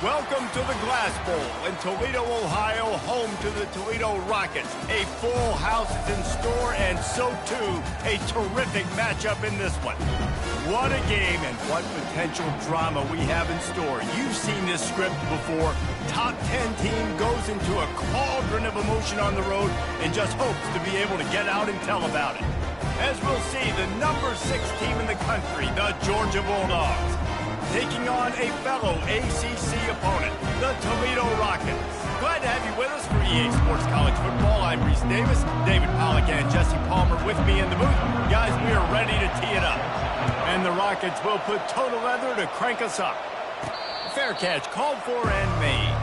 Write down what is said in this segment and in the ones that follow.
Welcome to the Glass Bowl in Toledo, Ohio, home to the Toledo Rockets. A full house is in store, and so too, a terrific matchup in this one. What a game and what potential drama we have in store. You've seen this script before. Top 10 team goes into a cauldron of emotion on the road and just hopes to be able to get out and tell about it. As we'll see, the number 6 team in the country, the Georgia Bulldogs, taking on a fellow ACC opponent, the Toledo Rockets. Glad to have you with us for EA Sports College Football. I'm Reese Davis, David Pollack and Jesse Palmer with me in the booth. Guys, we are ready to tee it up. And the Rockets will put total leather to crank us up. Fair catch called for and made.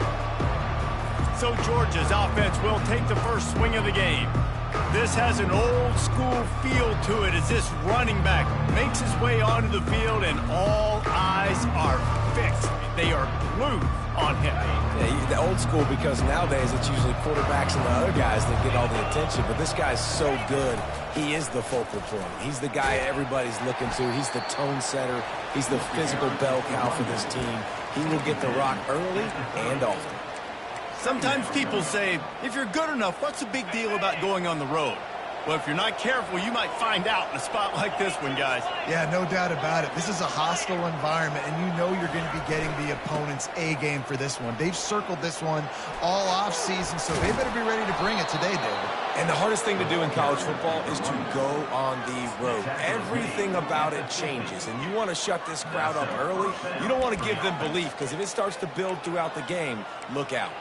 So Georgia's offense will take the first swing of the game. This has an old-school feel to it as this running back makes his way onto the field and all eyes are fixed. They are glued on him. Yeah, the old school because nowadays it's usually quarterbacks and the other guys that get all the attention, but this guy's so good. He is the focal point. He's the guy everybody's looking to. He's the tone setter. He's the physical bell cow for this team. He will get the rock early and often. Sometimes people say, if you're good enough, what's the big deal about going on the road? Well, if you're not careful, you might find out in a spot like this one, guys. Yeah, no doubt about it. This is a hostile environment, and you know you're going to be getting the opponent's A-game for this one. They've circled this one all offseason, so they better be ready to bring it today, David. And the hardest thing to do in college football is to go on the road. Everything about it changes, and you want to shut this crowd up early. You don't want to give them belief, because if it starts to build throughout the game, look out.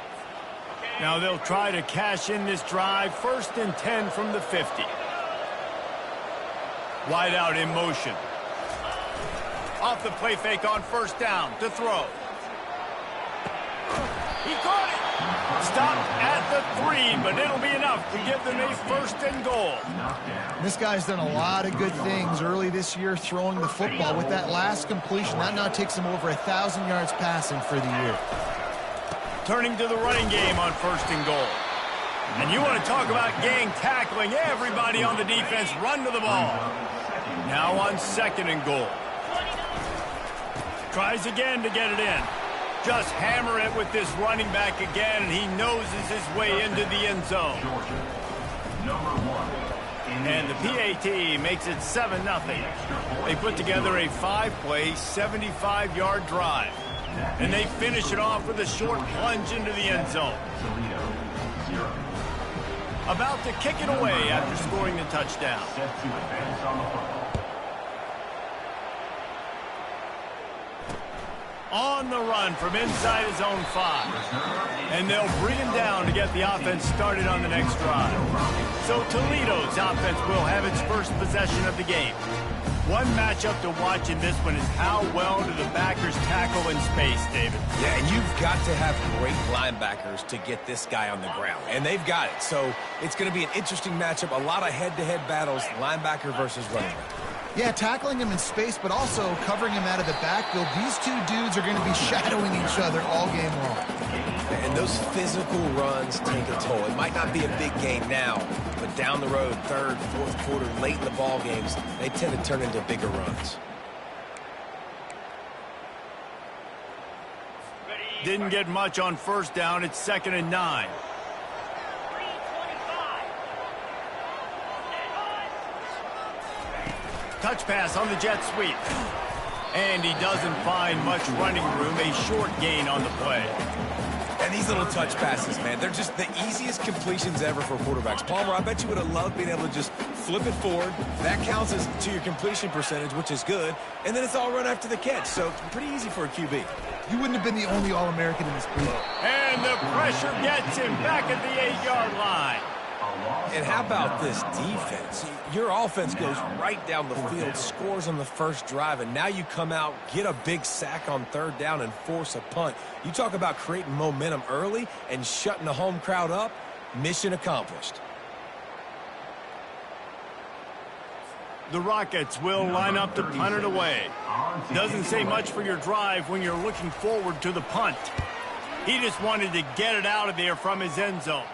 Now they'll try to cash in this drive. 1st and 10 from the 50. Wide out in motion. Off the play fake on 1st down to throw. He caught it. Stopped at the 3, but it'll be enough to give them a 1st and goal. This guy's done a lot of good things early this year throwing the football. With that last completion, that now takes him over 1,000 yards passing for the year. Turning to the running game on 1st and goal. And you want to talk about gang tackling. Everybody on the defense run to the ball. Now on 2nd and goal. Tries again to get it in. Just hammer it with this running back again, and he noses his way into the end zone. And the PAT makes it 7-0. They put together a 5-play, 75-yard drive. And they finish it off with a short plunge into the end zone. About to kick it away after scoring the touchdown. On the run from inside his own 5. And they'll bring him down to get the offense started on the next drive. So Toledo's offense will have its first possession of the game. One matchup to watch in this one is how well do the backers tackle in space, David. Yeah, and you've got to have great linebackers to get this guy on the ground. And they've got it. So it's going to be an interesting matchup. A lot of head-to-head battles, linebacker versus running back. Yeah, tackling him in space, but also covering him out of the backfield. These two dudes are going to be shadowing each other all game long. And those physical runs take a toll. It might not be a big game now, but down the road, 3rd, 4th quarter, late in the ball games, they tend to turn into bigger runs. Didn't get much on 1st down. It's 2nd and 9. Touch pass on the jet sweep. And he doesn't find much running room. A short gain on the play. And these little touch passes, man, they're just the easiest completions ever for quarterbacks. Palmer, I bet you would have loved being able to just flip it forward. That counts as to your completion percentage, which is good. And then it's all run after the catch, so pretty easy for a QB. You wouldn't have been the only All-American in this group. And the pressure gets him back at the 8-yard line. And how about this defense? Your offense goes right down the field, scores on the first drive, and now you come out, get a big sack on 3rd down, and force a punt. You talk about creating momentum early and shutting the home crowd up. Mission accomplished. The Rockets will line up to punt it away. Doesn't say much for your drive when you're looking forward to the punt. He just wanted to get it out of there from his end zone.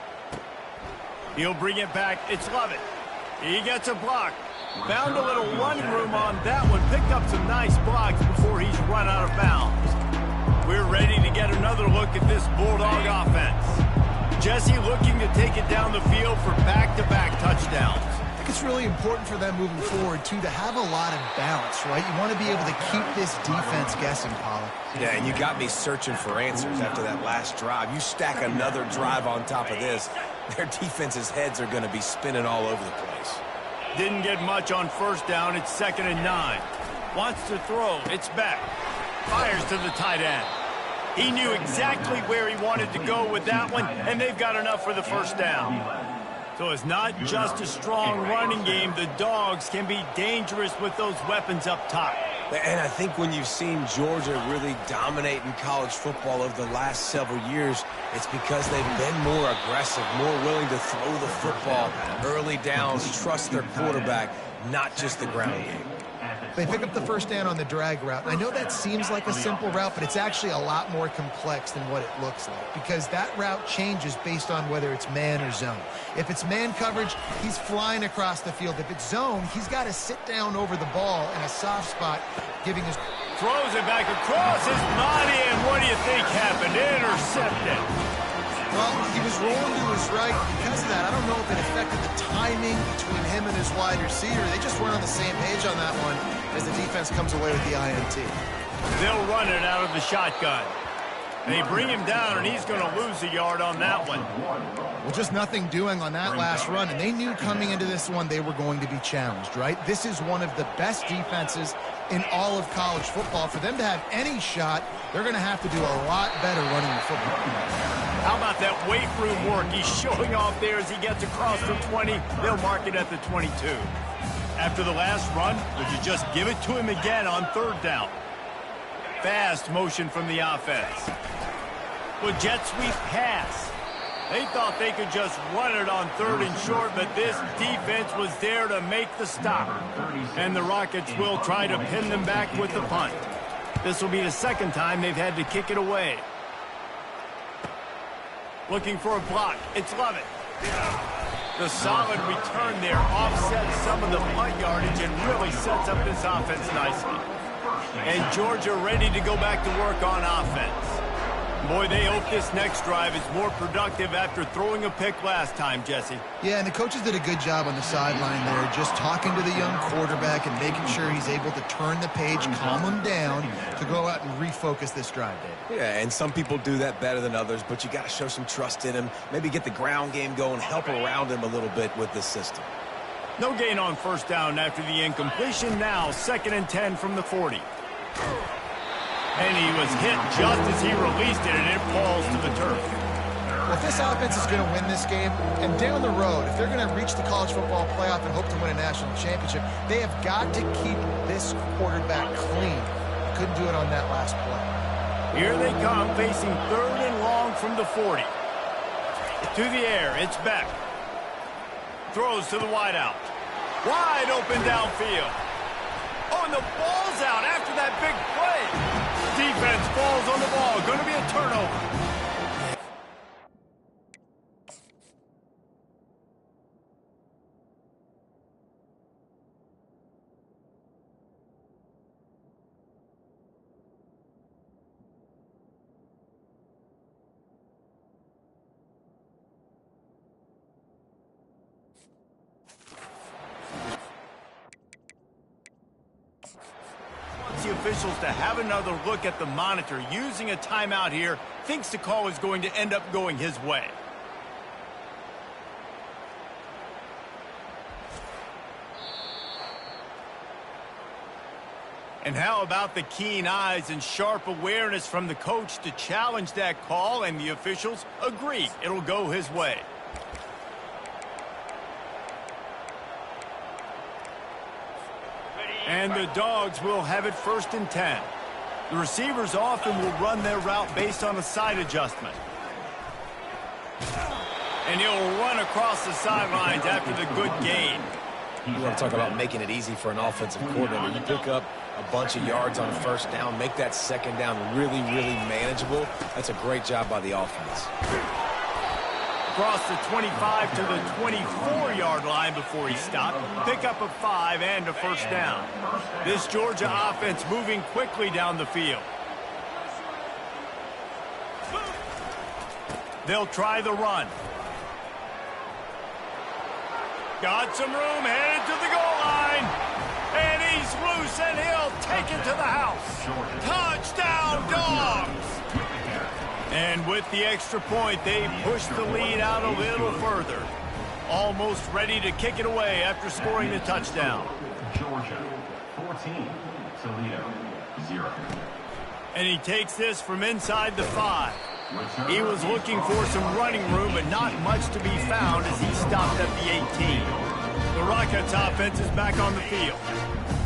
He'll bring it back. It's Lovett. He gets a block. Found a little running room on that one. Picked up some nice blocks before he's run out of bounds. We're ready to get another look at this Bulldog offense. Jesse looking to take it down the field for back-to-back touchdowns. I think it's really important for them moving forward, too, to have a lot of balance, right? You want to be able to keep this defense guessing, Pollard. Yeah, and you got me searching for answers after that last drive. You stack another drive on top of this, their defense's heads are going to be spinning all over the place. Didn't get much on first down. It's 2nd and 9. Wants to throw. It's back. Fires to the tight end. He knew exactly where he wanted to go with that one, and they've got enough for the first down. So it's not just a strong running game. The Dogs can be dangerous with those weapons up top. And I think when you've seen Georgia really dominate in college football over the last several years, it's because they've been more aggressive, more willing to throw the football, early downs, trust their quarterback, not just the ground game. They pick up the first down on the drag route. I know that seems like a simple route, but it's actually a lot more complex than what it looks like because that route changes based on whether it's man or zone. If it's man coverage, he's flying across the field. If it's zone, he's got to sit down over the ball in a soft spot, giving his... Throws it back across his body, and what do you think happened? Intercepted. Well, he was rolling to his right. Because of that, I don't know if it affected the timing between him and his wide receiver. They just weren't on the same page on that one as the defense comes away with the INT. They'll run it out of the shotgun. They bring him down, and he's going to lose a yard on that one. Well, just nothing doing on that last run, and they knew coming into this one they were going to be challenged, right? This is one of the best defenses in all of college football. For them to have any shot, they're going to have to do a lot better running the football. How about that weight room work? He's showing off there as he gets across the 20. They'll mark it at the 22. After the last run, would you just give it to him again on 3rd down? Fast motion from the offense. With jet sweep pass. They thought they could just run it on 3rd and short, but this defense was there to make the stop. And the Rockets will try to pin them back with the punt. This will be the 2nd time they've had to kick it away. Looking for a block. It's Lovett. The solid return there offsets some of the punt yardage and really sets up this offense nicely. And Georgia ready to go back to work on offense. Boy, they hope this next drive is more productive after throwing a pick last time, Jesse. Yeah, and the coaches did a good job on the sideline there, just talking to the young quarterback and making sure he's able to turn the page, calm him down to go out and refocus this drive, Dave. Yeah, and some people do that better than others, but you got to show some trust in him, maybe get the ground game going, help around him a little bit with this system. No gain on first down after the incompletion. Now 2nd and 10 from the 40. And he was hit just as he released it, and it falls to the turf. Well, if this offense is going to win this game, and down the road, if they're going to reach the college football playoff and hope to win a national championship, they have got to keep this quarterback clean. Couldn't do it on that last play. Here they come, facing 3rd and long from the 40. To the air, it's Beck. Throws to the wideout. Wide open downfield. Oh, and the ball's out after that big play. Defense falls on the ball. Going to be a turnover. The officials to have another look at the monitor using a timeout here, thinks the call is going to end up going his way. And how about the keen eyes and sharp awareness from the coach to challenge that call, and the officials agree it'll go his way. And the Dogs will have it 1st and 10. The receivers often will run their route based on a side adjustment. And he'll run across the sidelines after the good gain. You want to talk about making it easy for an offensive coordinator. You pick up a bunch of yards on 1st down, make that 2nd down really, really manageable. That's a great job by the offense. Across the 25 to the 24-yard line before he stopped. Pick up a 5 and a 1st down. This Georgia offense moving quickly down the field. They'll try the run. Got some room, headed to the goal line. And he's loose, and he'll take it to the house. Touchdown, Dogs! And with the extra point, they push the lead out a little further. Almost ready to kick it away after scoring the touchdown. Georgia, 14. Toledo, 0. And he takes this from inside the 5. He was looking for some running room, but not much to be found as he stopped at the 18. The Rockets offense is back on the field.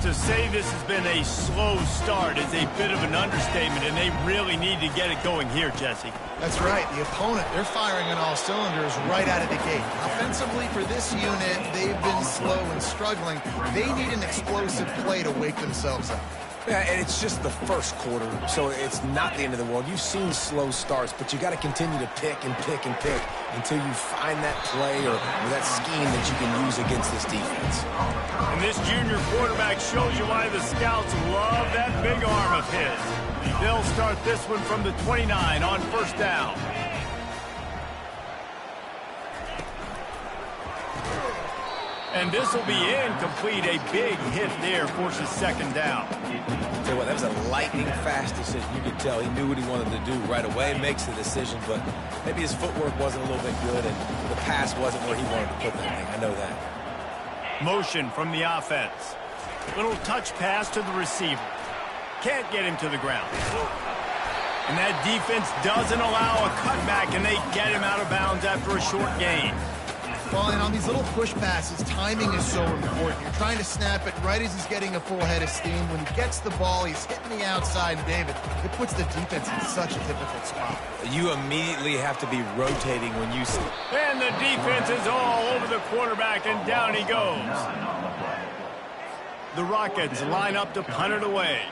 To say this has been a slow start is a bit of an understatement, and they really need to get it going here, Jesse. That's right. The opponent, they're firing on all cylinders right out of the gate. Offensively, for this unit, they've been slow and struggling. They need an explosive play to wake themselves up. Yeah, and it's just the first quarter, so it's not the end of the world. You've seen slow starts, but you got to continue to pick and pick and pick until you find that play or that scheme that you can use against this defense. And this junior quarterback shows you why the scouts love that big arm of his. They'll start this one from the 29 on first down. And this will be incomplete. A big hit there forces second down. Tell you what, that was a lightning-fast decision. You could tell he knew what he wanted to do right away. Makes the decision, but maybe his footwork wasn't a little bit good, and the pass wasn't where he wanted to put that thing. I know that. Motion from the offense. Little touch pass to the receiver. Can't get him to the ground. And that defense doesn't allow a cutback, and they get him out of bounds after a short gain. Well, and on these little push passes, timing is so important. You're trying to snap it right as he's getting a full head of steam. When he gets the ball, he's hitting the outside, and David, it puts the defense in such a difficult spot. You immediately have to be rotating when you see. And the defense is all over the quarterback, and down he goes. The Rockets line up to punt it away.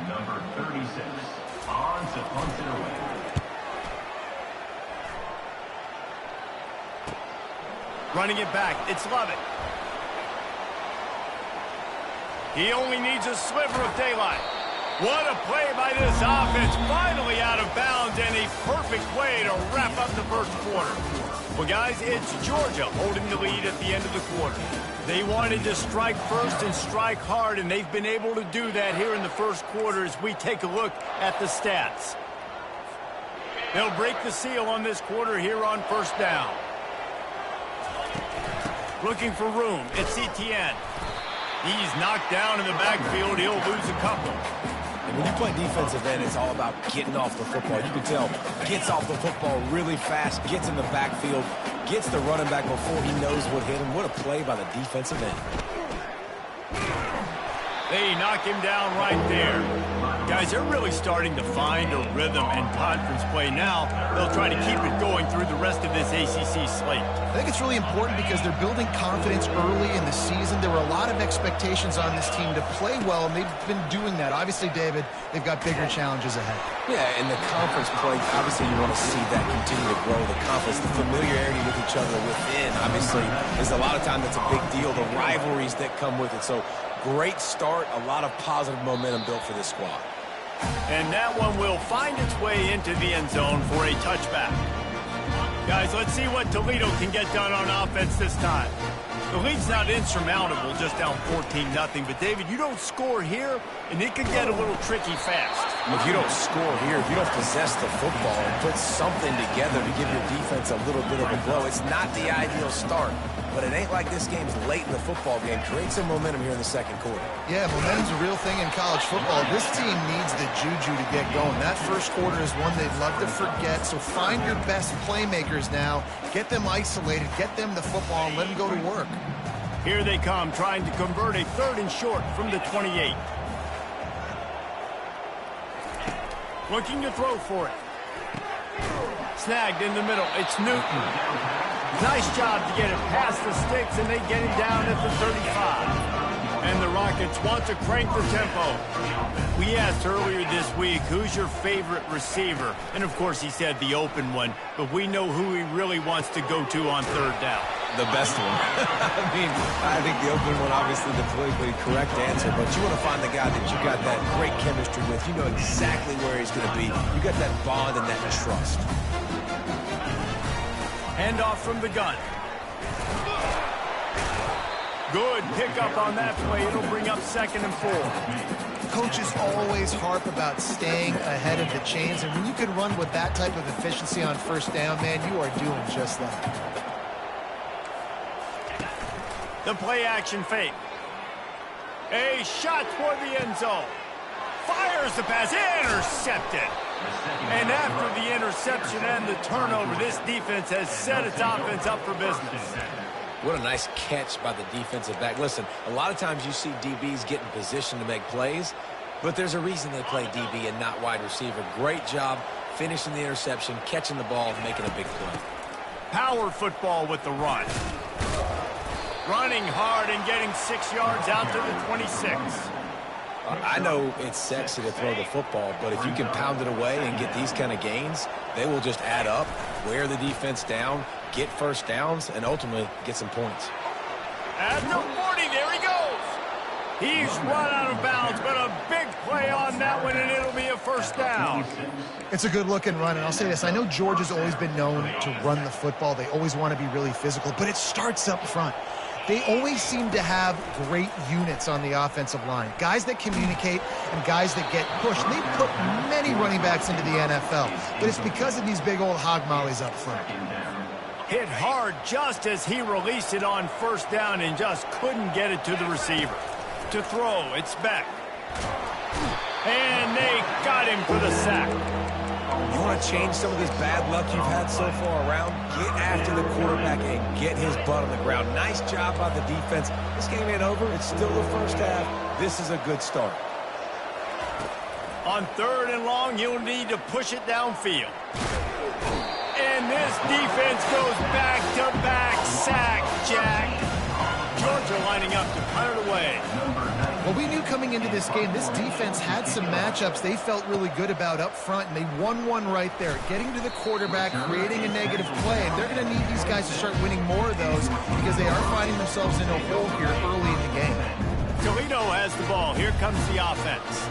Number 36, on to punt it away. Running it back, it's Lovett. He only needs a sliver of daylight. What a play by this offense. Finally out of bounds, and a perfect way to wrap up the first quarter. Well, guys, it's Georgia holding the lead at the end of the quarter. They wanted to strike first and strike hard, and they've been able to do that here in the first quarter as we take a look at the stats. They'll break the seal on this quarter here on first down. Looking for room, it's Etienne. He's knocked down in the backfield. He'll lose a couple. And when you play defensive end, it's all about getting off the football. You can tell, gets off the football really fast, gets in the backfield, gets the running back before he knows what hit him. What a play by the defensive end. They knock him down right there. Guys, they're really starting to find a rhythm in conference play now. They'll try to keep it going through the rest of this ACC slate. I think it's really important because they're building confidence early in the season. There were a lot of expectations on this team to play well, and they've been doing that. Obviously, David, they've got bigger challenges ahead. Yeah, and the conference play, obviously you want to see that continue to grow. The confidence, the familiarity with each other within, obviously, is a lot of time that's a big deal. The rivalries that come with it. So, great start, a lot of positive momentum built for this squad. And that one will find its way into the end zone for a touchback. Guys, let's see what Toledo can get done on offense this time. The lead's not insurmountable, just down 14-0. But, David, you don't score here, and it could get a little tricky fast. If you don't score here, if you don't possess the football and put something together to give your defense a little bit of a blow, it's not the ideal start. But it ain't like this game's late in the football game. Create some momentum here in the second quarter. Yeah, momentum's a real thing in college football. This team needs the juju to get going. That first quarter is one they'd love to forget. So find your best playmakers now. Get them isolated. Get them the football and let them go to work. Here they come, trying to convert a 3rd and short from the 28. Looking to throw for it. Snagged in the middle. It's Newton. Nice job to get it past the sticks, and they get him down at the 35. And the Rockets want to crank the tempo. We asked earlier this week, who's your favorite receiver? And, of course, he said the open one, but we know who he really wants to go to on 3rd down. The best one. I think the open one, obviously the politically correct answer, but you want to find the guy that you got that great chemistry with. You know exactly where he's going to be. You got that bond and that trust. Handoff from the gun. Good pickup on that play. It'll bring up 2nd and 4. Coaches always harp about staying ahead of the chains, and when you can run with that type of efficiency on 1st down, man, you are doing just that. The play action fake. A shot toward the end zone. Fires the pass. Intercepted. And after the interception and the turnover, this defense has set its offense up for business. What a nice catch by the defensive back. Listen, a lot of times you see DBs get in position to make plays, but there's a reason they play DB and not wide receiver. Great job finishing the interception, catching the ball, making a big play. Power football with the run. Running hard and getting 6 yards out to the 26. I know it's sexy to throw the football, but if you can pound it away and get these kind of gains, they will just add up, wear the defense down, get 1st downs, and ultimately get some points. At the 40, there he goes. He's run out of bounds, but a big play on that one, and it'll be a 1st down. It's a good-looking run, and I'll say this. I know Georgia's always been known to run the football. They always want to be really physical, but it starts up front. They always seem to have great units on the offensive line. Guys that communicate and guys that get pushed. They put many running backs into the NFL, but it's because of these big old hog mollies up front. Hit hard just as he released it on 1st down and just couldn't get it to the receiver. To throw, it's Beck. And they got him for the sack. You want to change some of this bad luck you've had so far around? Get after the quarterback and get his butt on the ground. Nice job by the defense. This game ain't over. It's still the 1st half. This is a good start. On 3rd and long, you'll need to push it downfield. And this defense goes back-to-back sack, Jack. Georgia lining up to punt it away. Well, we knew coming into this game, this defense had some matchups they felt really good about up front, and they won one right there, getting to the quarterback, creating a negative play. And they're going to need these guys to start winning more of those because they are finding themselves in a hole here early in the game. Toledo has the ball. Here comes the offense.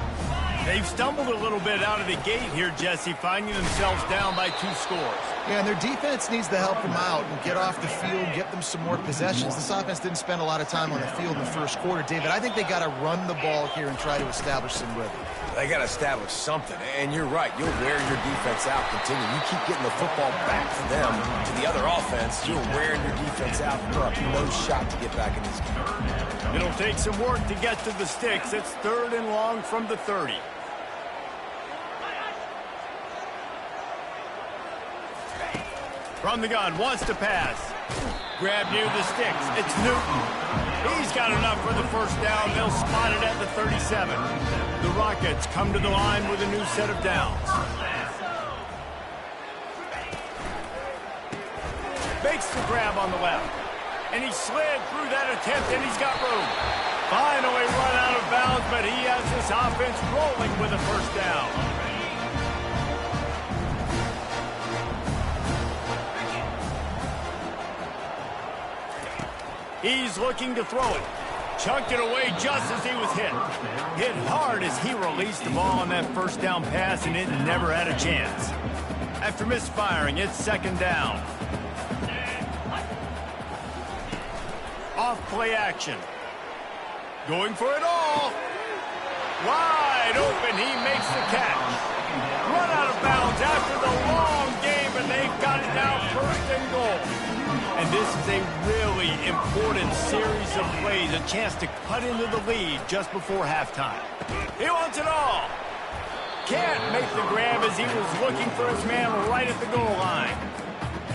They've stumbled a little bit out of the gate here, Jesse, finding themselves down by 2 scores. Yeah, and their defense needs to help them out and get off the field, get them some more possessions. This offense didn't spend a lot of time on the field in the 1st quarter. David, I think they got to run the ball here and try to establish some rhythm. They got to establish something, and you're right. You'll wear your defense out. Continue. You keep getting the football back to them, to the other offense. You're wearing your defense out. You're up no shot to get back in this game. It'll take some work to get to the sticks. It's 3rd and long from the 30. From the gun, wants to pass. Grab near the sticks. It's Newton. He's got enough for the 1st down. They'll spot it at the 37. The Rockets come to the line with a new set of downs. Makes the grab on the left. And he slid through that attempt, and he's got room. Finally run out of bounds, but he has this offense rolling with a 1st down. He's looking to throw it. Chucked it away just as he was hit. Hit hard as he released the ball on that 1st down pass, and it never had a chance. After misfiring, it's 2nd down. Off play action. Going for it all. Wide open, he makes the catch. Run out of bounds after the long game, and they've got it now 1st and goal. And this is a really important series of plays, a chance to cut into the lead just before halftime. He wants it all. Can't make the grab as he was looking for his man right at the goal line.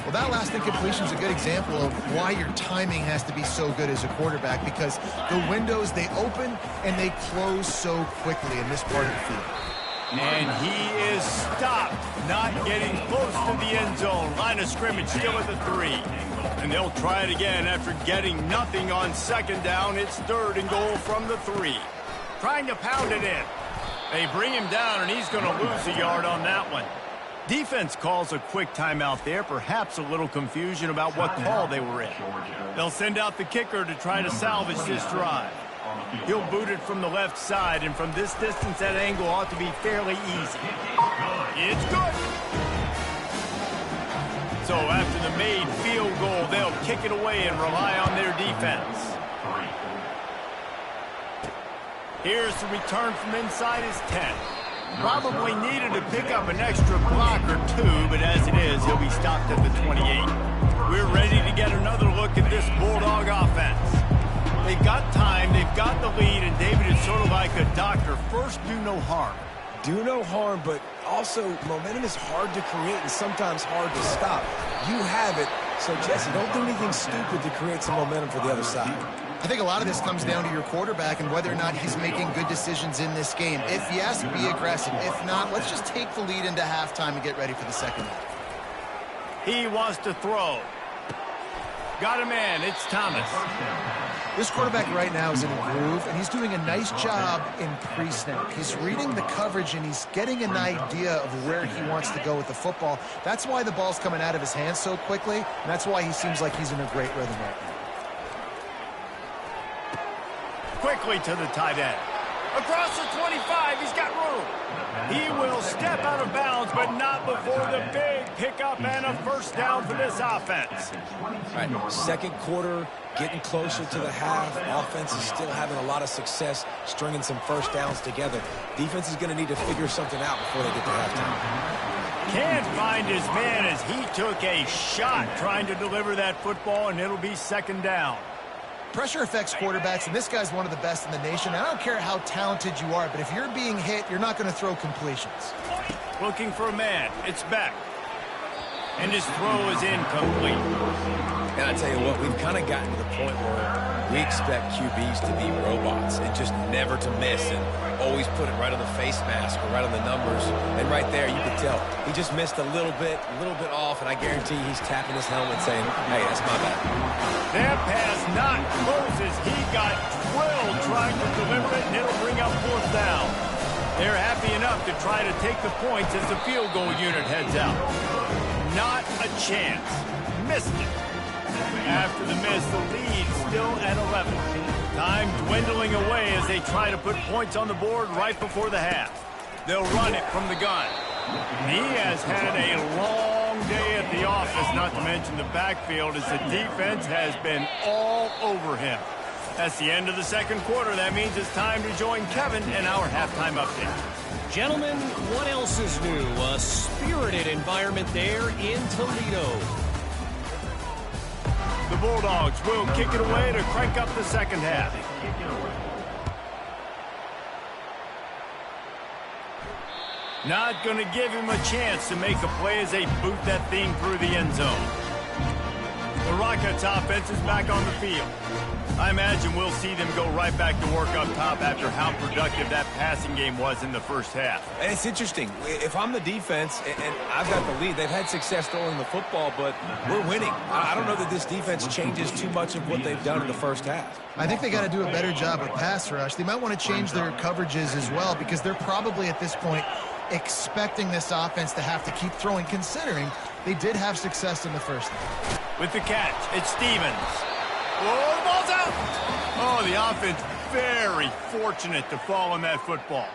Well, that last incompletion is a good example of why your timing has to be so good as a quarterback, because the windows, they open and they close so quickly in this part of the field. And he is stopped, not getting close to the end zone. Line of scrimmage still at the 3. And they'll try it again after getting nothing on 2nd down. It's 3rd and goal from the 3. Trying to pound it in. They bring him down, and he's going to lose a yard on that one. Defense calls a quick timeout there, perhaps a little confusion about what call they were in. They'll send out the kicker to try to salvage this drive. He'll boot it from the left side, and from this distance, that angle ought to be fairly easy. It's good. So after the made field goal, they'll kick it away and rely on their defense. Here's the return from inside his 10. Probably needed to pick up an extra block or two, but as it is, he'll be stopped at the 28. We're ready to get another look at this Bulldog offense. They've got time, they've got the lead, and David is sort of like a doctor. First, do no harm. Do no harm, but also momentum is hard to create and sometimes hard to stop. You have it, so Jesse, don't do anything stupid to create some momentum for the other side. I think a lot of this comes down to your quarterback and whether or not he's making good decisions in this game. If yes, be aggressive. If not, let's just take the lead into halftime and get ready for the second half. He wants to throw. Got a man. It's Thomas. This quarterback right now is in a groove, and he's doing a nice job in pre-snap. He's reading the coverage, and he's getting an idea of where he wants to go with the football. That's why the ball's coming out of his hands so quickly, and that's why he seems like he's in a great rhythm right now. Quickly to the tight end. Across the 25, he's got room. He will step out of bounds, but not before the big pickup and a first down for this offense. All right, second quarter, getting closer to the half. Offense is still having a lot of success stringing some first downs together. Defense is going to need to figure something out before they get to halftime. Can't find his man as he took a shot trying to deliver that football, and it'll be second down. Pressure affects quarterbacks, and this guy's one of the best in the nation. I don't care how talented you are, but if you're being hit, you're not going to throw completions. Looking for a man. It's Beck. And his throw is incomplete. And I tell you what, we've kind of gotten to the point where we expect QBs to be robots and just never to miss and always put it right on the face mask or right on the numbers. And right there, you could tell he just missed a little bit off, and I guarantee he's tapping his helmet saying, hey, that's my bad. That pass not close as he got drilled trying to deliver it, and it'll bring up fourth down. They're happy enough to try to take the points as the field goal unit heads out. Not a chance. Missed it. After the miss, the lead still at 11. Time dwindling away as they try to put points on the board right before the half. They'll run it from the gun. He has had a long day at the office, not to mention the backfield, as the defense has been all over him. That's the end of the second quarter. That means it's time to join Kevin in our halftime update. Gentlemen, what else is new? A spirited environment there in Toledo. The Bulldogs will kick it away to crank up the second half. Not going to give him a chance to make a play as they boot that thing through the end zone. The Rockets offense is back on the field. I imagine we'll see them go right back to work up top after how productive that passing game was in the first half. And it's interesting. If I'm the defense and I've got the lead, they've had success throwing the football, but we're winning. I don't know that this defense changes too much of what they've done in the first half. I think they got to do a better job with pass rush. They might want to change their coverages as well, because they're probably at this point expecting this offense to have to keep throwing, considering they did have success in the first half. With the catch, it's Stevens. Oh, the ball's out! Oh, the offense very fortunate to fall on that football.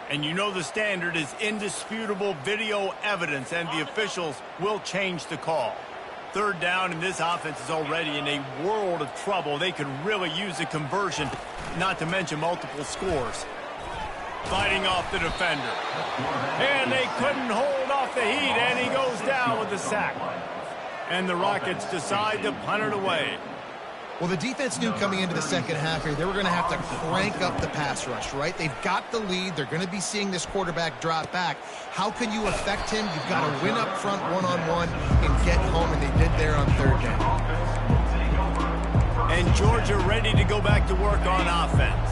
And you know the standard is indisputable video evidence, and the officials will change the call. Third down, and this offense is already in a world of trouble. They could really use a conversion, not to mention multiple scores. Fighting off the defender. And they couldn't hold off the heat, and he goes down with the sack. And the Rockets decide to punt it away. Well, the defense knew coming into the second half here, they were going to have to crank up the pass rush, right? They've got the lead. They're going to be seeing this quarterback drop back. How can you affect him? You've got to win up front one-on-one and get home, and they did there on third down. And Georgia ready to go back to work on offense.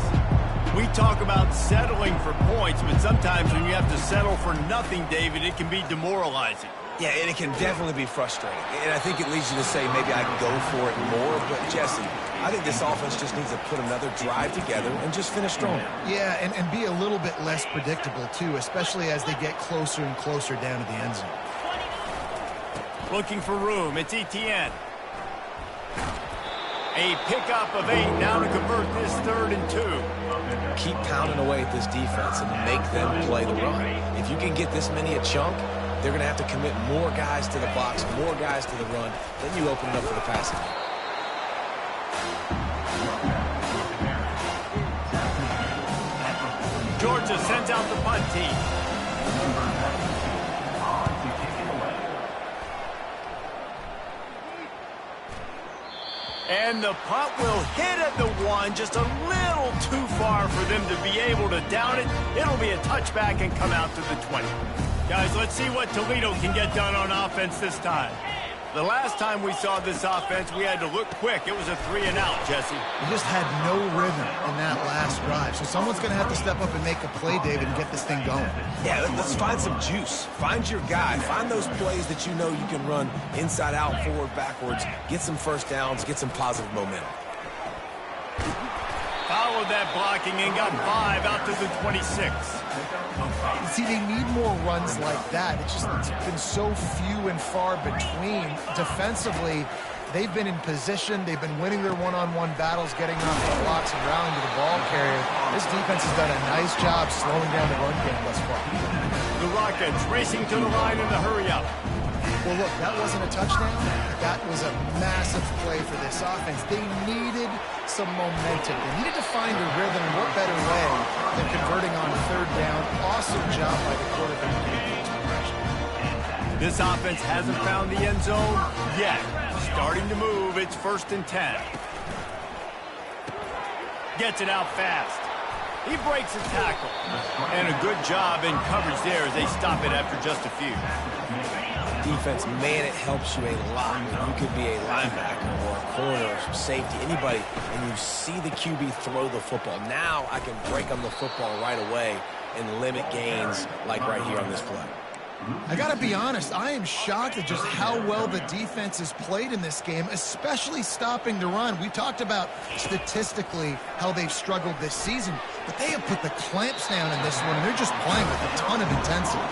We talk about settling for points, but sometimes when you have to settle for nothing, David, it can be demoralizing. Yeah, and it can definitely be frustrating. And I think it leads you to say maybe I can go for it more. But, Jesse, I think this offense just needs to put another drive together and just finish strong. Yeah, and be a little bit less predictable, too, especially as they get closer and closer down to the end zone. Looking for room. It's Etienne. A pickup of 8 now to convert this 3rd and 2. Keep pounding away at this defense and make them play the run. If you can get this many a chunk, they're going to have to commit more guys to the box, more guys to the run. Then you open it up for the passing game. Georgia sends out the punt team. And the punt will hit at the 1, just a little too far for them to be able to down it. It'll be a touchback and come out to the 20. Guys, let's see what Toledo can get done on offense this time. The last time we saw this offense, we had to look quick. It was a 3-and-out, Jesse. We just had no rhythm in that last drive. So someone's going to have to step up and make a play, David, and get this thing going. Yeah, let's find some juice. Find your guy. Find those plays that you know you can run inside out, forward, backwards. Get some first downs. Get some positive momentum. Followed that blocking and got 5 out to the 26. See, they need more runs like that. It's been so few and far between. Defensively, they've been in position. They've been winning their one-on-one battles, getting off the blocks and rallying to the ball carrier. This defense has done a nice job slowing down the run game thus far. The Rockets racing to the line in the hurry-up. Well, look, that wasn't a touchdown. That was a massive play for this offense. They needed some momentum. They needed to find a rhythm. What better way than converting on third down? Awesome job by the quarterback. This offense hasn't found the end zone yet. Starting to move. It's 1st and 10. Gets it out fast. He breaks a tackle. And a good job in coverage there as they stop it after just a few. Defense, man, it helps you a lot when you could be a linebacker or a corner or safety, anybody, and you see the QB throw the football. Now I can break on the football right away and limit gains like right here on this play. I got to be honest, I am shocked at just how well the defense has played in this game, especially stopping the run. We talked about statistically how they've struggled this season, but they have put the clamps down in this one, and they're just playing with a ton of intensity.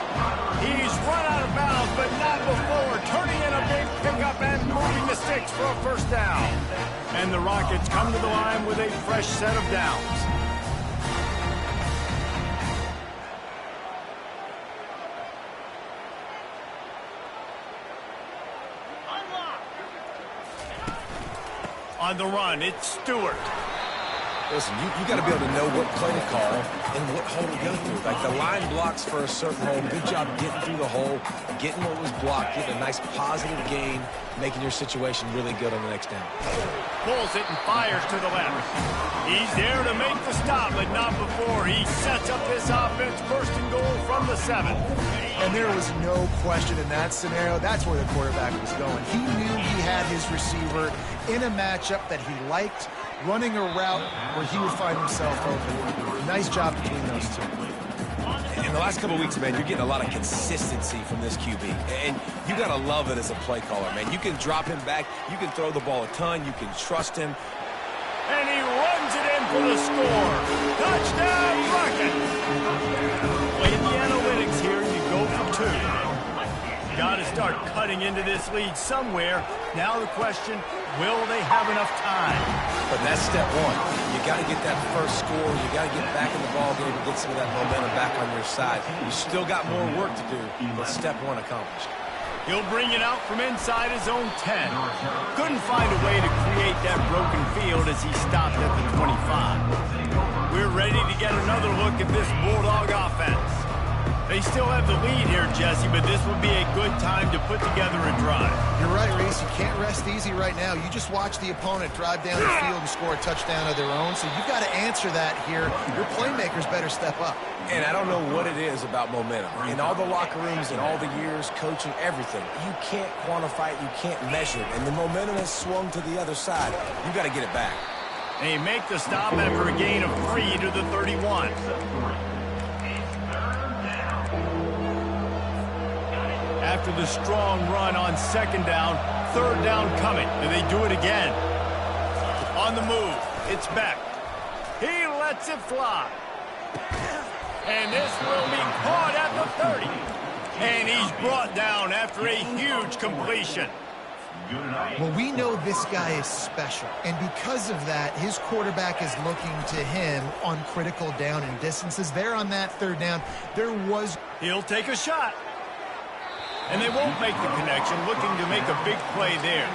He's run out of bounds, but not before, turning in a big pickup and moving the sticks for a first down. And the Rockets come to the line with a fresh set of downs. On the run, it's Stewart. Listen, you got to be able to know what play to call and what hole to go through. Like the line blocks for a certain hole. Good job getting through the hole, getting what was blocked, getting a nice positive gain, making your situation really good on the next down. Pulls it and fires to the left. He's there to make the stop, but not before. He sets up this offense, 1st and goal from the 7. And there was no question in that scenario. That's where the quarterback was going. He knew he had his receiver in a matchup that he liked, running a route where he would find himself open. Nice job between those two. In the last couple of weeks, man, you're getting a lot of consistency from this QB. And you got to love it as a play caller, man. You can drop him back. You can throw the ball a ton. You can trust him. And he runs it in for the score. Touchdown, Rockets. Play the analytics here. You go for 2. Got to start cutting into this lead somewhere. Now the question, will they have enough time? But that's step 1. You got to get that first score. You got to get back in the ball game and get some of that momentum back on your side. You still got more work to do, but step 1 accomplished. He'll bring it out from inside his own 10. Couldn't find a way to create that broken field as he stopped at the 25. We're ready to get another look at this Bulldog offense. They still have the lead here, Jesse, but this would be a good time to put together a drive. You're right, Reese. You can't rest easy right now. You just watch the opponent drive down the field and score a touchdown of their own, so you've got to answer that here. Your playmakers better step up. And I don't know what it is about momentum. In all the locker rooms and all the years, coaching, everything, you can't quantify it, you can't measure it. And the momentum has swung to the other side. You got to get it back. They make the stop after a gain of 3 to the 31. After the strong run on 2nd down, 3rd down coming, and they do it again. On the move, it's Beck. He lets it fly. And this will be caught at the 30. And he's brought down after a huge completion. Well, we know this guy is special, and because of that, his quarterback is looking to him on critical down and distances. There on that 3rd down, there was... He'll take a shot. And they won't make the connection, looking to make a big play there.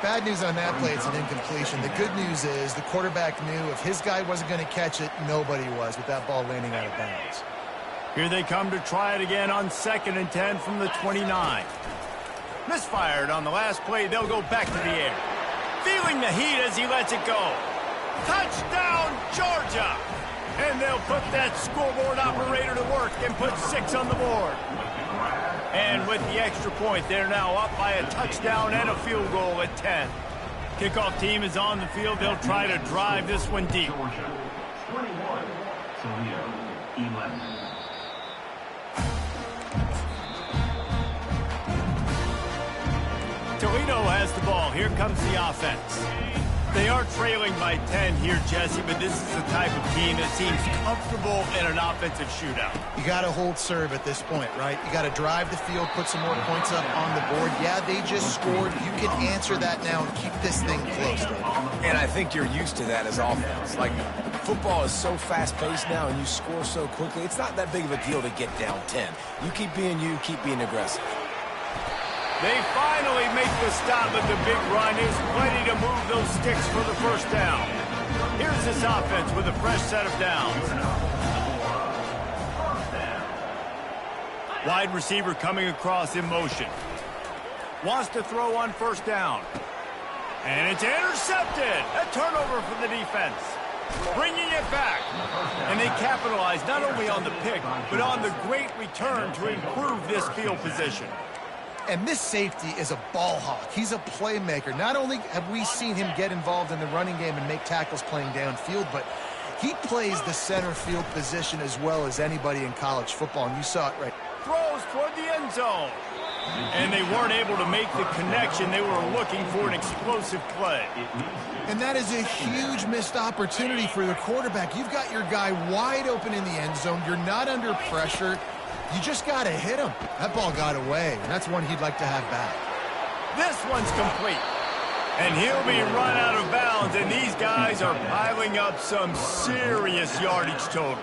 Bad news on that play, it's an incompletion. The good news is the quarterback knew if his guy wasn't going to catch it, nobody was with that ball landing out of bounds. Here they come to try it again on 2nd and 10 from the 29. Misfired on the last play, they'll go back to the air. Feeling the heat as he lets it go. Touchdown, Georgia! And they'll put that scoreboard operator to work and put 6 on the board. And with the extra point, they're now up by a touchdown and a field goal at 10. Kickoff team is on the field. They'll try to drive this one deep. Georgia, 21. Toledo, 11. Toledo has the ball. Here comes the offense. They are trailing by 10 here, Jesse, but this is the type of team that seems comfortable in an offensive shootout. You got to hold serve at this point, right? You got to drive the field, put some more points up on the board. Yeah, they just scored. You can answer that now and keep this thing close, David. And I think you're used to that as offense. Like, football is so fast-paced now and you score so quickly, it's not that big of a deal to get down 10. You keep being you, keep being aggressive. They finally make the stop, but the big run is plenty to move those sticks for the first down. Here's this offense with a fresh set of downs. Wide receiver coming across in motion. Wants to throw on 1st down. And it's intercepted. A turnover for the defense. Bringing it back. And they capitalize not only on the pick, but on the great return to improve this field position. And this safety is a ball hawk. He's a playmaker. Not only have we seen him get involved in the running game and make tackles playing downfield, but he plays the center field position as well as anybody in college football, and you saw it right. Throws toward the end zone. And they weren't able to make the connection. They were looking for an explosive play. And that is a huge missed opportunity for the quarterback. You've got your guy wide open in the end zone. You're not under pressure. You just got to hit him. That ball got away, and that's one he'd like to have back. This one's complete. And he'll be run out of bounds, and these guys are piling up some serious yardage totals.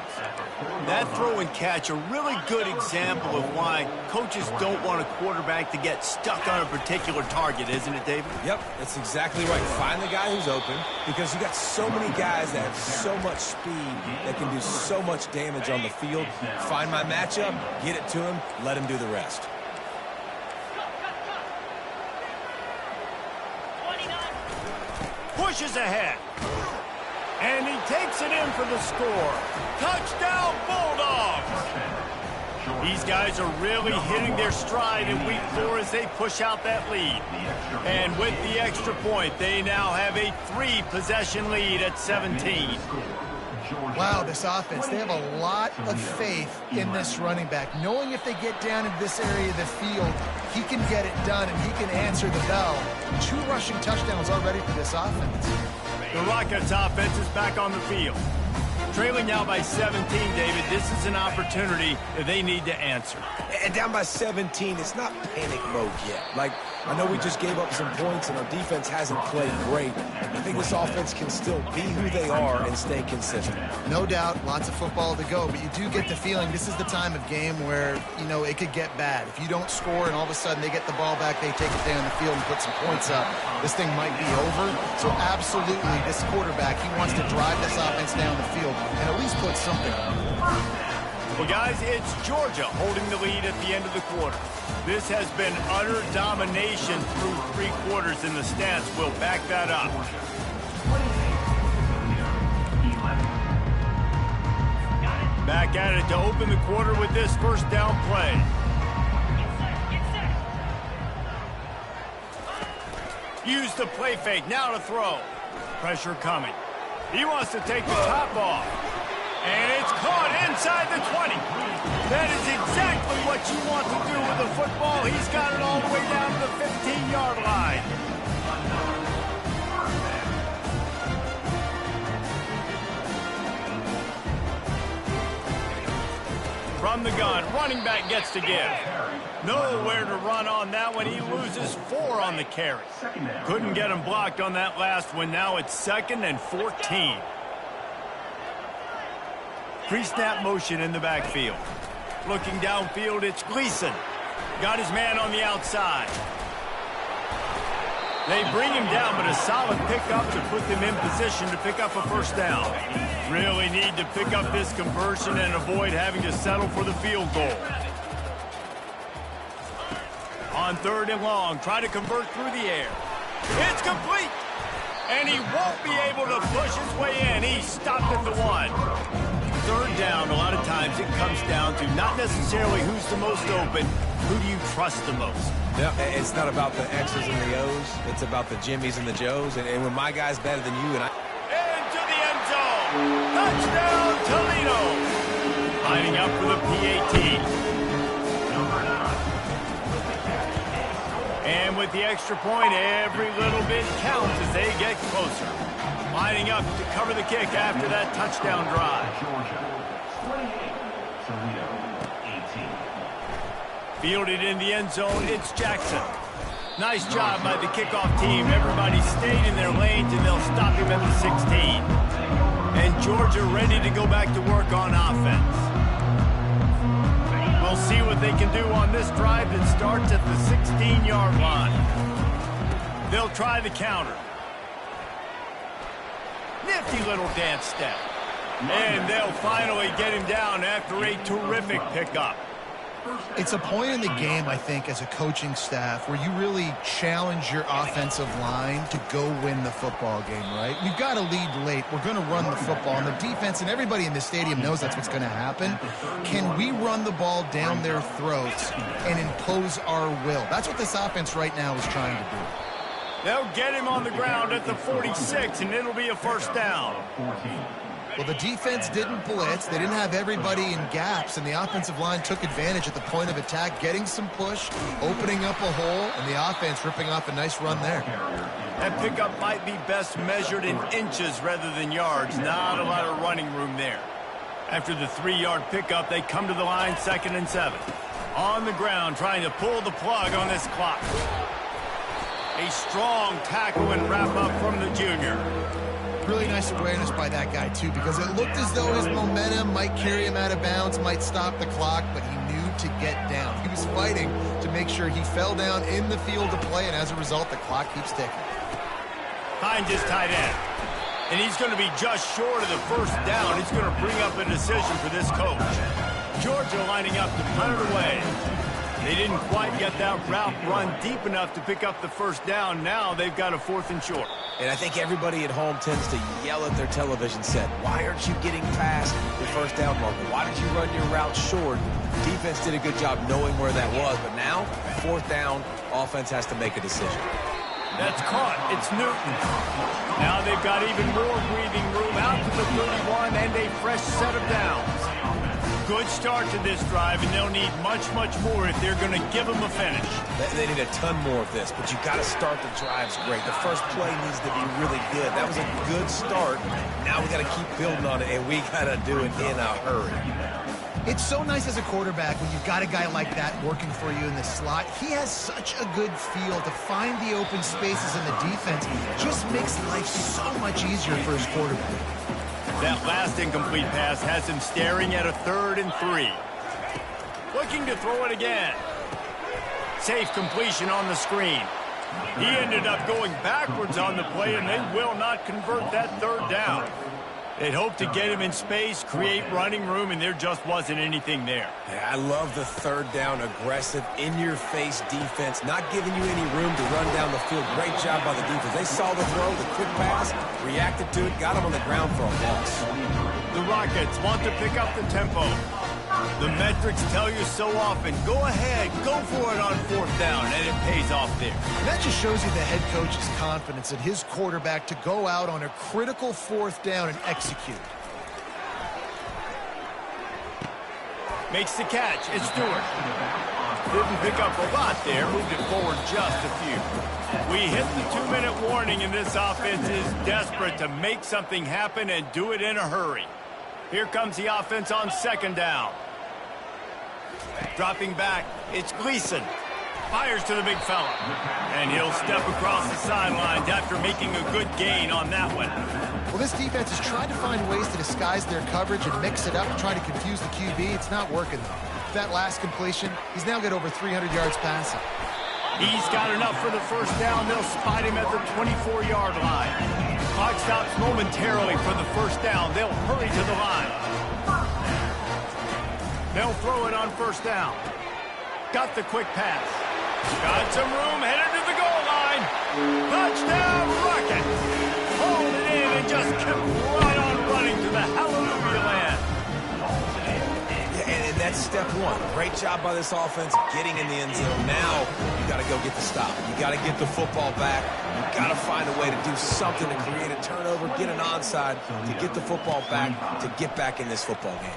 That throw and catch, a really good example of why coaches don't want a quarterback to get stuck on a particular target, isn't it, David? Yep, that's exactly right. Find the guy who's open, because you got so many guys that have so much speed that can do so much damage on the field. Find my matchup, get it to him, let him do the rest. Pushes ahead. And he takes it in for the score. Touchdown, Bulldogs! These guys are really hitting their stride in week 4 as they push out that lead. And with the extra point, they now have a 3-possession lead at 17. Wow, this offense, they have a lot of faith in this running back. Knowing if they get down in this area of the field, he can get it done and he can answer the bell. 2 rushing touchdowns already for this offense. The Rockets offense is back on the field. Trailing now by 17, David. This is an opportunity that they need to answer. And down by 17, it's not panic mode yet. Like, I know we just gave up some points and our defense hasn't played great. I think this offense can still be who they are and stay consistent. No doubt, lots of football to go, but you do get the feeling this is the time of game where, you know, it could get bad. If you don't score and all of a sudden they get the ball back, they take it down the field and put some points up, this thing might be over. So absolutely, this quarterback, he wants to drive this offense down the field and at least put something on it. Well, guys, it's Georgia holding the lead at the end of the quarter. This has been utter domination through 3 quarters, and the stats will back that up. Back at it to open the quarter with this first down play. Use the play fake, now to throw. Pressure coming. He wants to take the top off. And it's caught inside the 20. That is exactly what you want to do with the football. He's got it all the way down to the 15-yard line. From the gun, running back gets to give. Nowhere to run on that one. He loses 4 on the carry. Couldn't get him blocked on that last one. Now it's 2nd and 14. Pre-snap motion in the backfield. Looking downfield, it's Gleason. Got his man on the outside. They bring him down, but a solid pickup to put them in position to pick up a first down. Really need to pick up this conversion and avoid having to settle for the field goal. On 3rd and long, try to convert through the air. It's complete! And he won't be able to push his way in. He stopped at the 1. 3rd down, a lot of times it comes down to not necessarily who's the most open, who do you trust the most? Yeah, it's not about the X's and the O's. It's about the Jimmies and the Joes. And when my guy's better than you and I... Into the end zone. Touchdown, Toledo. Lining up for the PAT. And with the extra point, every little bit counts as they get closer. Lining up to cover the kick after that touchdown drive. Fielded in the end zone, it's Jackson. Nice job by the kickoff team. Everybody stayed in their lanes, and they'll stop him at the 16. And Georgia ready to go back to work on offense. We'll see what they can do on this drive that starts at the 16-yard line. They'll try the counter. Nifty little dance step. And they'll finally get him down after a terrific pickup. It's a point in the game, I think, as a coaching staff where you really challenge your offensive line to go win the football game, right? We've got to lead late. We're going to run the football. And the defense and everybody in the stadium knows that's what's going to happen. Can we run the ball down their throats and impose our will? That's what this offense right now is trying to do. They'll get him on the ground at the 46, and it'll be a first down. Well, the defense didn't blitz. They didn't have everybody in gaps, and the offensive line took advantage at the point of attack, getting some push, opening up a hole, and the offense ripping off a nice run there. That pickup might be best measured in inches rather than yards. Not a lot of running room there. After the 3-yard pickup, they come to the line, 2nd and 7. On the ground, trying to pull the plug on this clock. A strong tackle and wrap up from the junior. Really nice awareness by that guy, too, because it looked as though his momentum might carry him out of bounds, might stop the clock, but he knew to get down. He was fighting to make sure he fell down in the field to play, and as a result, the clock keeps ticking. Finds his tight end. And he's going to be just short of the first down. He's going to bring up a decision for this coach. Georgia lining up to punt it away. They didn't quite get that route run deep enough to pick up the first down. Now they've got a 4th and short. And I think everybody at home tends to yell at their television set, why aren't you getting past the first down marker? Why did you run your route short? Defense did a good job knowing where that was, but now, 4th down, offense has to make a decision. That's caught. It's Newton. Now they've got even more breathing room out to the 31 and a fresh set of downs. Good start to this drive, and they'll need much, much more if they're going to give them a finish. They need a ton more of this, but you got to start the drives great. The first play needs to be really good. That was a good start. Now we got to keep building on it, and we got to do it in a hurry. It's so nice as a quarterback when you've got a guy like that working for you in the slot. He has such a good feel to find the open spaces in the defense. Just makes life so much easier for his quarterback. That last incomplete pass has him staring at a 3rd and 3. Looking to throw it again. Safe completion on the screen. He ended up going backwards on the play, and they will not convert that 3rd down. They'd hoped to get him in space, create running room, and there just wasn't anything there. Yeah, I love the 3rd down, aggressive, in-your-face defense, not giving you any room to run down the field. Great job by the defense. They saw the throw, the quick pass, reacted to it, got him on the ground for a loss. The Rockets want to pick up the tempo. The metrics tell you so often, go ahead, go for it on 4th down, and it pays off there. And that just shows you the head coach's confidence in his quarterback to go out on a critical 4th down and execute. Makes the catch. It's Stewart. Didn't pick up a lot there. Moved it forward just a few. We hit the 2-minute warning, and this offense is desperate to make something happen and do it in a hurry. Here comes the offense on 2nd down. Dropping back, it's Gleason. Fires to the big fella. And he'll step across the sidelines after making a good gain on that one. Well, this defense has tried to find ways to disguise their coverage and mix it up, try to confuse the QB. It's not working, though. That last completion, he's now got over 300 yards passing. He's got enough for the first down. They'll spot him at the 24-yard line. Clock stops momentarily for the first down. They'll hurry to the line. They'll throw it on first down. Got the quick pass. Got some room, headed to the goal line. Touchdown, Rocket. Hold it in and just kept right on running to the hallelujah land. And that's step one. Great job by this offense getting in the end zone. Now you got to go get the stop. You got to get the football back. You got to find a way to do something to create a turnover, get an onside, to get the football back, to get back in this football game.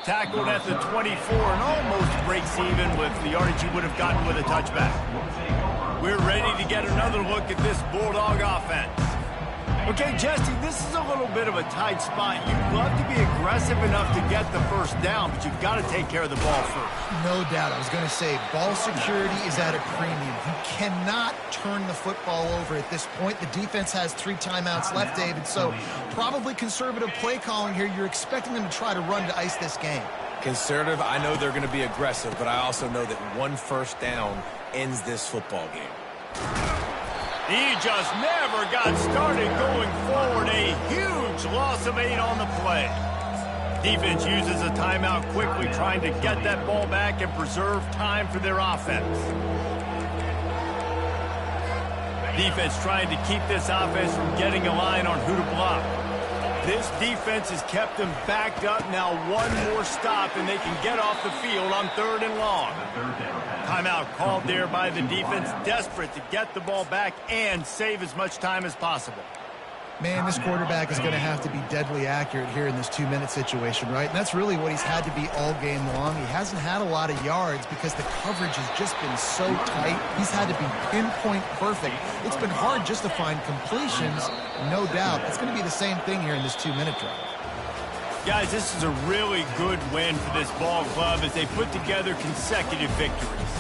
Tackled at the 24 and almost breaks even with the yardage he would have gotten with a touchback. We're ready to get another look at this Bulldog offense. Okay, Jesse, this is a little bit of a tight spot. You'd love to be aggressive enough to get the first down, but you've got to take care of the ball first. No doubt. I was going to say, ball security is at a premium. You cannot turn the football over at this point. The defense has 3 timeouts left, David, so probably conservative play calling here. You're expecting them to try to run to ice this game. Conservative, I know they're going to be aggressive, but I also know that one first down ends this football game. He just never got started going forward. A huge loss of 8 on the play. Defense uses a timeout quickly, trying to get that ball back and preserve time for their offense. Defense trying to keep this offense from getting a line on who to block. This defense has kept them backed up. Now one more stop, and they can get off the field on 3rd and long. Timeout called there by the defense, desperate to get the ball back and save as much time as possible. Man, this quarterback is going to have to be deadly accurate here in this 2-minute situation, right? And that's really what he's had to be all game long. He hasn't had a lot of yards because the coverage has just been so tight. He's had to be pinpoint perfect. It's been hard just to find completions, no doubt. It's going to be the same thing here in this 2-minute drive. Guys, this is a really good win for this ball club as they put together consecutive victories.